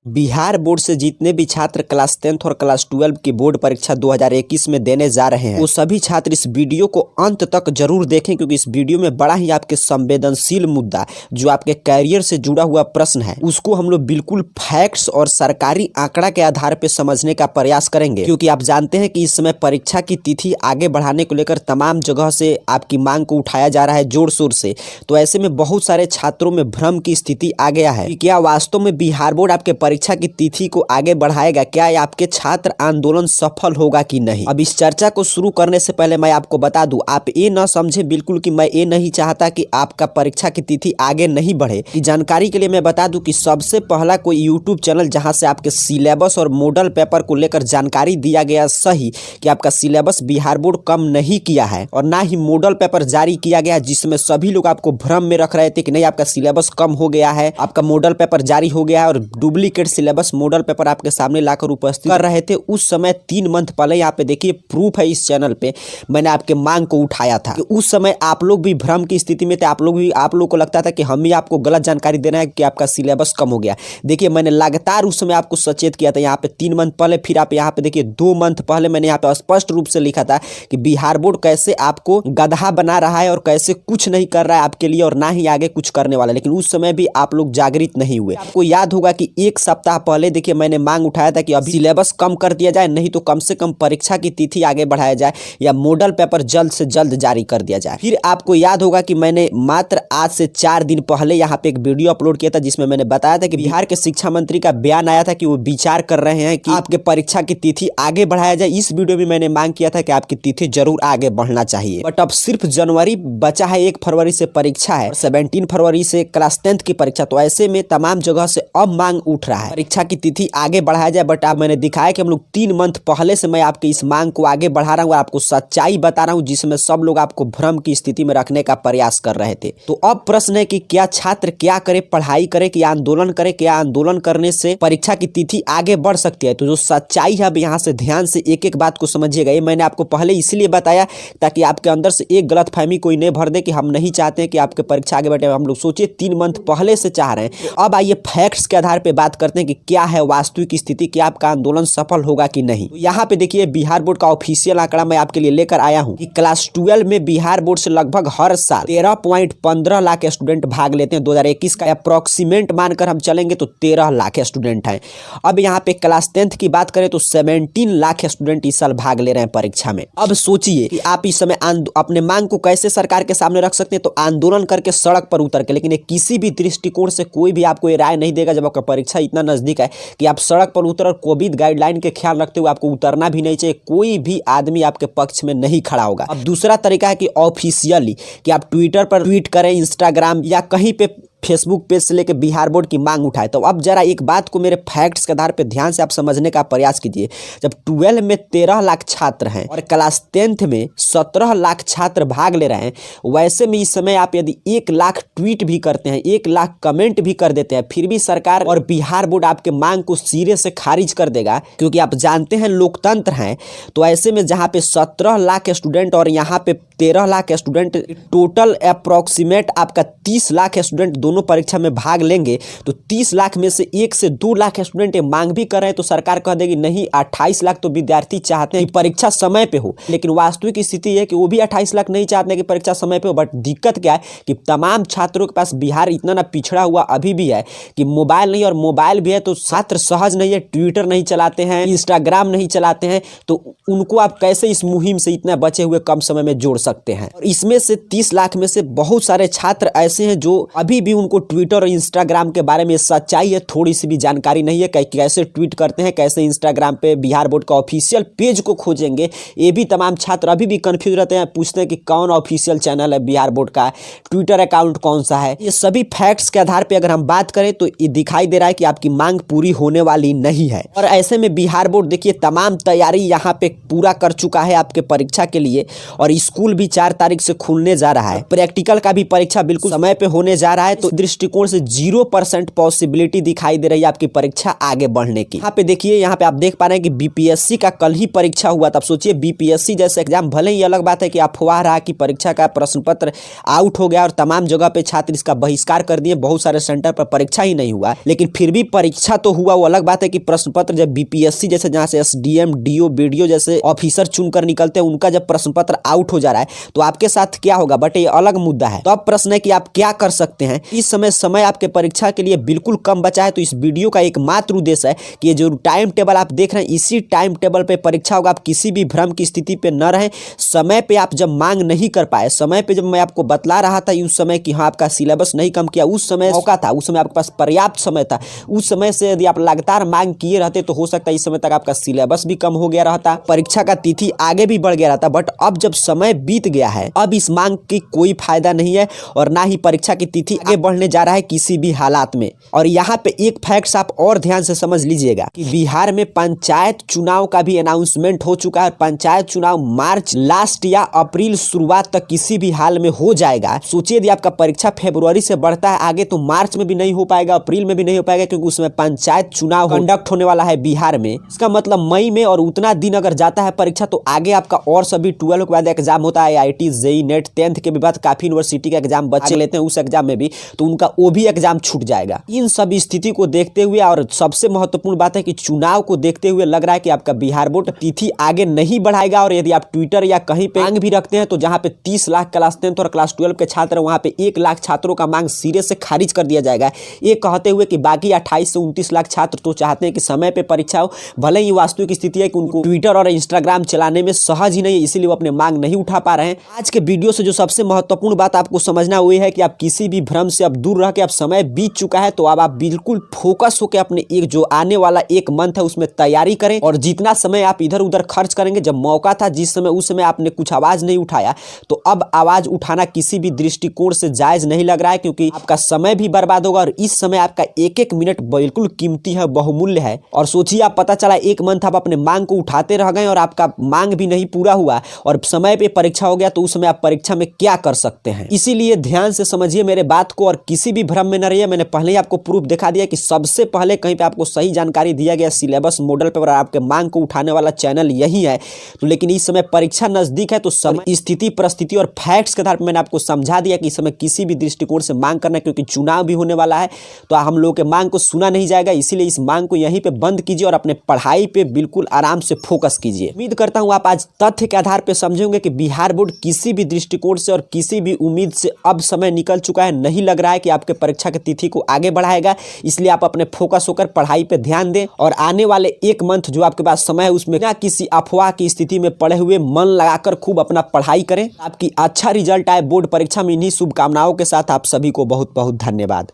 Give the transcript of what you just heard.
Bihar board से जितने भी छात्र क्लास 10th और क्लास 12 की बोर्ड परीक्षा 2021 में देने जा रहे हैं वो सभी छात्र इस वीडियो को अंत तक जरूर देखें, क्योंकि इस वीडियो में बड़ा ही आपके संवेदनशील मुद्दा जो आपके कैरियर से जुड़ा हुआ प्रश्न है उसको हम लोग बिल्कुल फैक्ट्स और सरकारी आंकड़ा के आधार पर समझने का प्रयास करेंगे। क्योंकि आप जानते हैं कि इस समय परीक्षा की तिथि आगे बढ़ाने को लेकर तमाम जगह से आपकी मांग को उठाया जा रहा है जोर शोर से। तो ऐसे में बहुत सारे छात्रों में भ्रम की स्थिति आ गया है कि क्या वास्तव में बिहार बोर्ड आपके परीक्षा की तिथि को आगे बढ़ाएगा, क्या आपके छात्र आंदोलन सफल होगा कि नहीं। अब इस चर्चा को शुरू करने से पहले मैं आपको बता दूं, आप ये न समझे बिल्कुल कि मैं ये नहीं चाहता कि आपका परीक्षा की तिथि आगे नहीं बढ़े। कि जानकारी के लिए मैं बता दूं कि सबसे पहला कोई यूट्यूब चैनल जहां से आपके सिलेबस और मॉडल पेपर को लेकर जानकारी दिया गया सही कि आपका सिलेबस बिहार बोर्ड कम नहीं किया है और ना ही मॉडल पेपर जारी किया गया जिसमें सभी लोग आपको भ्रम में रख रहे थे कि नहीं आपका सिलेबस कम हो गया है, आपका मॉडल पेपर जारी हो गया है और डुप्लीकेट सिलेबस मॉडल पेपर आपके सामने लाकर उपस्थित कर रहे थे। उस समय 3 मंथ पहले यहाँ पे देखिए प्रूफ है, इस चैनल पे मैंने आपके मांग को उठाया था कि उस समय आप लोग भी भ्रम की स्थिति में थे। आप लोग को लगता था कि हम ही आपको गलत जानकारी देना है कि आपका सिलेबस कम हो गया। देखिए मैंने लगातार उस समय आपको सचेत किया था, यहाँ पे 3 मंथ पहले, फिर आप यहाँ पे देखिए 2 मंथ पहले मैंने यहाँ पे स्पष्ट रूप से लिखा था कि बिहार बोर्ड कैसे आपको गधा बना रहा है और कैसे कुछ नहीं कर रहा है आपके लिए और ना ही आगे कुछ करने वाला। लेकिन उस समय भी आप लोग जागृत नहीं हुए। आपको याद होगा कि 1 सप्ताह पहले देखिए मैंने मांग उठाया था कि अभी सिलेबस कम कर दिया जाए, नहीं तो कम से कम परीक्षा की तिथि आगे बढ़ाया जाए या मॉडल पेपर जल्द से जल्द जारी कर दिया जाए। फिर आपको याद होगा कि मैंने मात्र आज से 4 दिन पहले यहाँ पे एक वीडियो अपलोड किया था जिसमें मैंने बताया था कि बिहार के शिक्षा मंत्री का बयान आया था कि वो विचार कर रहे हैं कि आपके परीक्षा की तिथि आगे बढ़ाया जाए। इस वीडियो में मैंने मांग किया था कि आपकी तिथि जरूर आगे बढ़ना चाहिए, बट अब सिर्फ जनवरी बचा है, 1 फरवरी से परीक्षा है, 17 फरवरी से क्लास 10th की परीक्षा। तो ऐसे में तमाम जगह से अब मांग उठ रहा है परीक्षा की तिथि आगे बढ़ाया जाए। बट आप मैंने दिखाया कि हम लोग 3 मंथ पहले से मैं आपकी इस मांग को आगे बढ़ा रहा हूँ, आपको सच्चाई बता रहा हूँ जिसमें सब लोग आपको भ्रम की स्थिति में रखने का प्रयास कर रहे थे। तो अब प्रश्न है कि क्या छात्र क्या करे, पढ़ाई करे कि आंदोलन करे, क्या आंदोलन करने से परीक्षा की तिथि आगे बढ़ सकती है। तो जो सच्चाई है अब यहाँ से ध्यान से एक एक बात को समझिएगा। ये मैंने आपको पहले इसलिए बताया ताकि आपके अंदर से एक गलतफहमी कोई नहीं भर दे कि हम नहीं चाहते कि आपके परीक्षा आगे बढ़े। हम लोग सोचिए 3 मंथ पहले से चाह रहे हैं। अब आइए फैक्ट्स के आधार पर बात करते हैं कि क्या है वास्तविक स्थिति, क्या आपका आंदोलन सफल होगा कि नहीं। तो यहाँ पे देखिए बिहार बोर्ड का ऑफिशियल आंकड़ा मैं आपके लिए लेकर आया हूँ कि क्लास 12 में बिहार बोर्ड से लगभग हर साल 13.15 लाख स्टूडेंट भाग लेते हैं। 2021 का अप्रोक्सीमेट मानकर हम चलेंगे तो 13 लाख स्टूडेंट हैं। अब यहाँ पे क्लास 10th की बात करें तो 17 लाख स्टूडेंट इस साल भाग ले रहे हैं परीक्षा में। अब सोचिए कि आप इस समय अपने मांग को कैसे सरकार के सामने रख सकते हैं, तो आंदोलन करके सड़क पर उतर के। लेकिन किसी भी दृष्टिकोण से कोई भी आपको ये राय नहीं देगा जब आपका परीक्षा इतना नजदीक है कि आप सड़क पर उतर और कोविड गाइडलाइन के ख्याल रखते हुए आपको उतरना भी नहीं चाहिए। कोई भी आदमी आपके पक्ष में नहीं खड़ा होगा। अब दूसरा तरीका है कि ऑफिशियली कि आप ट्विटर पर ट्वीट करें, इंस्टाग्राम या कहीं पे फेसबुक पेज से लेकर बिहार बोर्ड की मांग उठाए। तो अब जरा एक बात को मेरे फैक्ट्स के आधार पर ध्यान से आप समझने का प्रयास कीजिए। जब 12 में 13 लाख छात्र हैं और क्लास 10th में 17 लाख छात्र भाग ले रहे हैं, वैसे में इस समय आप यदि 1 लाख ट्वीट भी करते हैं, 1 लाख कमेंट भी कर देते हैं, फिर भी सरकार और बिहार बोर्ड आपके मांग को सिरे से खारिज कर देगा। क्योंकि आप जानते हैं लोकतंत्र है। तो ऐसे में जहाँ पे 17 लाख स्टूडेंट और यहाँ पे 13 लाख स्टूडेंट, टोटल अप्रोक्सीमेट आपका 30 लाख स्टूडेंट दोनों परीक्षा में भाग लेंगे। तो 30 लाख में से 1 से 2 लाख स्टूडेंट मांग भी कर रहे हैं तो सरकार कह देगी नहीं, 28 लाख तो विद्यार्थी चाहते हैं कि परीक्षा समय पे हो। लेकिन वास्तविक स्थिति है कि वो भी 28 लाख नहीं चाहते कि परीक्षा समय पे हो। बट दिक्कत क्या है कि तमाम छात्रों के पास बिहार इतना ना पिछड़ा हुआ अभी भी है कि मोबाइल नहीं, और मोबाइल भी है तो छात्र सहज नहीं है, ट्विटर नहीं चलाते हैं, इंस्टाग्राम नहीं चलाते हैं। तो उनको आप कैसे इस मुहिम से इतना बचे हुए कम समय में जोड़ सकते हैं। और इसमें से 30 लाख में से बहुत सारे छात्र ऐसे हैं जो अभी भी उनको ट्विटर और इंस्टाग्राम के बारे में सच्चाई है थोड़ी सी भी जानकारी नहीं है, कैसे ट्वीट करते हैं, कैसे इंस्टाग्राम पे बिहार बोर्ड का ऑफिशियल पेज को खोजेंगे। ये भी तमाम छात्र अभी भी कंफ्यूज रहते हैं, पूछते हैं कि कौन ऑफिशियल चैनल है बिहार बोर्ड का, ट्विटर अकाउंट कौन सा है। ये सभी फैक्ट्स के आधार पर अगर हम बात करें तो ये दिखाई दे रहा है कि आपकी मांग पूरी होने वाली नहीं है। और ऐसे में बिहार बोर्ड देखिए तमाम तैयारी यहाँ पे पूरा कर चुका है आपके परीक्षा के लिए, और स्कूल भी 4 तारीख से खुलने जा रहा है। प्रैक्टिकल का भी परीक्षा बिल्कुल समय पे होने जा रहा है। तो दृष्टिकोण से 0% पॉसिबिलिटी दिखाई दे रही है आपकी परीक्षा आगे बढ़ने की। यहाँ पे देखिए, यहाँ पे आप देख पा रहे हैं कि बीपीएससी का कल ही परीक्षा हुआ था। अब सोचिए बीपीएससी जैसे एग्जाम, भले ही अलग बात है कि अफवाह रहा कि परीक्षा का प्रश्न पत्र आउट हो गया और तमाम जगह पे छात्र इसका बहिष्कार कर दिए, बहुत सारे सेंटर पर परीक्षा ही नहीं हुआ, लेकिन फिर भी परीक्षा तो हुआ। वो अलग बात है कि प्रश्न पत्र जब बीपीएससी जैसे, जहां से एसडीएम, डीओ, बीडीओ जैसे ऑफिसर चुनकर निकलते हैं, उनका जब प्रश्न पत्र आउट हो जा रहा है तो आपके साथ क्या होगा, बट ये अलग मुद्दा है। तो अब प्रश्न है कि आप क्या कर सकते हैं। इस समय आपके परीक्षा के लिए बिल्कुल कम बचा है, तो इस वीडियो का एकमात्र उद्देश्य है कि ये जो टाइम टेबल आप देख रहे हैं, इसी टाइम टेबल पे परीक्षा होगा। आप किसी भी भ्रम की स्थिति पे न रहें। समय पे आप जब मांग नहीं कर पाए, समय पे जब मैं आपको बतला रहा था उस समय कि हाँ आपका सिलेबस नहीं कम किया, उस समय मौका था, उस समय आपके पास पर्याप्त समय था। उस समय से यदि आप लगातार मांग किए रहते तो हो सकता है इस समय तक आपका सिलेबस भी कम हो गया रहता, परीक्षा का तिथि आगे भी बढ़ गया रहता। बट अब जब समय बीत गया है, अब इस मांग की कोई फायदा नहीं है और ना ही परीक्षा की तिथि आगे बढ़ने जा रहा है किसी भी हालात में। और यहाँ पे एक फैक्ट्स आप और ध्यान से समझ लीजिएगा कि बिहार में पंचायत चुनाव का भी अनाउंसमेंट हो चुका है। पंचायत चुनाव मार्च लास्ट या अप्रैल शुरुआत तक किसी भी हाल में हो जाएगा। सोचिए यदि आपका परीक्षा फरवरी से बढ़ता है आगे तो मार्च में भी नहीं हो पाएगा, अप्रैल में भी नहीं हो पाएगा, क्योंकि उसमें पंचायत चुनाव कंडक्ट होने वाला है बिहार में। इसका मतलब मई में, और उतना दिन अगर जाता है परीक्षा तो आगे आपका और सभी 12 के बाद एग्जाम होता है, IIT, जेईई, नेट, 10th के भी बाद काफी यूनिवर्सिटी का एग्जाम बच्चे लेते हैं, उस एग्जाम में भी तो उनका वो भी एग्जाम छूट जाएगा। इन सब स्थिति को देखते हुए और सबसे महत्वपूर्ण बात है कि चुनाव को देखते हुए लग रहा है कि आपका बिहार बोर्ड तिथि आगे नहीं बढ़ाएगा। और यदि आप ट्विटर या कहीं पे मांग भी रखते हैं तो जहां पे 30 लाख क्लास 10th और क्लास 12 के छात्र हैं, वहां पे 1 लाख छात्रों का मांग सिरे से खारिज कर दिया जाएगा, ये कहते हुए कि बाकी 28 से 29 लाख छात्र तो चाहते हैं कि समय पे परीक्षा हो। भले ही वास्तविक स्थिति है कि उनको ट्विटर और इंस्टाग्राम चलाने में सहज ही नहीं है, इसीलिए वो अपने मांग नहीं उठा पा रहे हैं। आज के वीडियो से जो सबसे महत्वपूर्ण बात आपको समझना हुई है कि आप किसी भी भ्रम से अब दूर रह के, अब समय बीत चुका है तो अब आप बिल्कुल फोकस होकर अपने एक जो आने वाला एक मंथ है उसमें तैयारी करें। और जितना समय आप इधर उधर खर्च करेंगे, जब मौका था जिस समय उस समय आपने कुछ आवाज नहीं उठाया, तो अब आवाज उठाना किसी भी दृष्टिकोण से जायज नहीं लग रहा है, क्योंकि आपका समय भी बर्बाद होगा और इस समय आपका एक एक मिनट बिल्कुल कीमती है, बहुमूल्य है। और सोचिए आप, पता चला एक मंथ आप अपने मांग को उठाते रह गए और आपका मांग भी नहीं पूरा हुआ और समय पे परीक्षा हो गया, तो उस समय आप परीक्षा में क्या कर सकते हैं। इसीलिए ध्यान से समझिए मेरे बात को और किसी भी भ्रम में न रहिए। मैंने पहले ही आपको प्रूफ दिखा दिया कि सबसे पहले कहीं पे आपको सही जानकारी दिया गया सिलेबस मॉडल पर, आपके मांग को उठाने वाला चैनल यही है। तो लेकिन इस समय परीक्षा नजदीक है तो समय, स्थिति, परिस्थिति और फैक्ट्स के आधार पर मैंने आपको समझा दिया कि इस समय किसी भी दृष्टिकोण से मांग करना है, क्योंकि चुनाव भी होने वाला है तो हम लोगों के मांग को सुना नहीं जाएगा। इसीलिए इस मांग को यहीं पे बंद कीजिए और अपने पढ़ाई पे बिल्कुल आराम से फोकस कीजिए। उम्मीद करता हूं आप आज तथ्य के आधार पर समझेंगे कि बिहार बोर्ड किसी भी दृष्टिकोण से और किसी भी उम्मीद से अब समय निकल चुका है। नहीं लग रहा है कि आपके परीक्षा की तिथि को आगे बढ़ाएगा, इसलिए आप अपने फोकस होकर पढ़ाई पे ध्यान दें और आने वाले एक मंथ जो आपके पास समय है उसमें बिना किसी अफवाह की स्थिति में पड़े हुए मन लगाकर खूब अपना पढ़ाई करें। आपकी अच्छा रिजल्ट आए बोर्ड परीक्षा में। इन्हीं शुभकामनाओं के साथ आप सभी को बहुत बहुत धन्यवाद।